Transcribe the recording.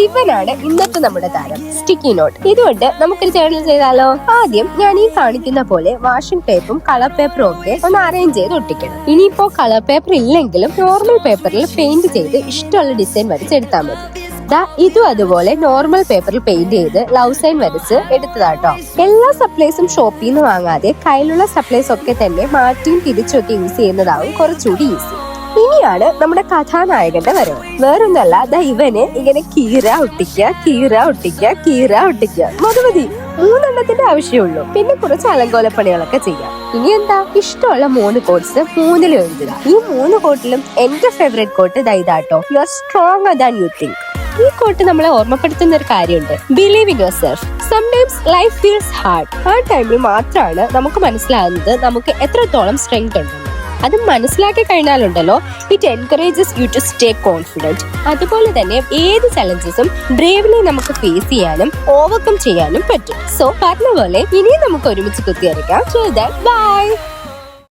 ഇവനാണ് ഇന്നത്തെ നമ്മുടെ താരം സ്റ്റിക്കി നോട്ട്. ഇതുകൊണ്ട് നമുക്കൊരു ചാനൽ ചെയ്താലോ? ആദ്യം ഞാൻ ഈ കാണിക്കുന്ന പോലെ വാഷിംഗ് ടേപ്പും കളർ പേപ്പറും ഒക്കെ ഒന്ന് അറേഞ്ച് ചെയ്ത് ഒട്ടിക്കണം. ഇനിയിപ്പോ കളർ പേപ്പർ ഇല്ലെങ്കിലും നോർമൽ പേപ്പറിൽ പെയിന്റ് ചെയ്ത് ഇഷ്ടമുള്ള ഡിസൈൻ വരച്ചെടുത്താൽ മതി. ഇതും അതുപോലെ നോർമൽ പേപ്പറിൽ പെയിന്റ് ചെയ്ത് ലവ് സൈൻ വരച്ച് എടുത്തതാട്ടോ. എല്ലാ സപ്ലൈസും ഷോപ്പിൽ നിന്ന് വാങ്ങാതെ കയ്യിലുള്ള സപ്ലൈസ് ഒക്കെ തന്നെ മാറ്റിയും തിരിച്ചൊക്കെ യൂസ് ചെയ്യുന്നതാവും കുറച്ചുകൂടി ഈസി. ഇനിയാണ് നമ്മുടെ കഥാനായകന്റെ വരവ്. വേറൊന്നല്ല, ഇവന് ഇങ്ങനെ കീറ ഒട്ടിക്കുക മതി. 3 ആവശ്യമുള്ളൂ. പിന്നെ കുറച്ച് അലങ്കോലപ്പണികളൊക്കെ ചെയ്യാം. ഇനി എന്താ, ഇഷ്ടമുള്ള 3 കോട്ട്സ് 3 എഴുതുക. ഈ 3 കോട്ടിലും എന്റെ ഫേവറേറ്റ് കോട്ട് ഇതാട്ടോ, you are stronger than you think. ഈ കോട്ട് നമ്മളെ ഓർമ്മപ്പെടുത്തുന്ന ഒരു കാര്യമുണ്ട്, believe in your self. Sometimes life feels hard. ആ ടൈമിൽ മാത്രമാണ് നമുക്ക് മനസ്സിലാകുന്നത് നമുക്ക് എത്രത്തോളം സ്ട്രെങ്ത് ഉണ്ടെന്ന്. അത് മനസ്സിലാക്കി കഴിഞ്ഞാലുണ്ടല്ലോ, it encourages you to stay confident. അതുപോലെ തന്നെ ഏത് ചലഞ്ചസും ബ്രേവ്ലി നമുക്ക് ഫേസ് ചെയ്യാനും ഓവർകം ചെയ്യാനും പറ്റും. സോ പറഞ്ഞ പോലെ ഇനിയും നമുക്ക് ഒരുമിച്ച് കുത്തിയറിയാം. ബൈ.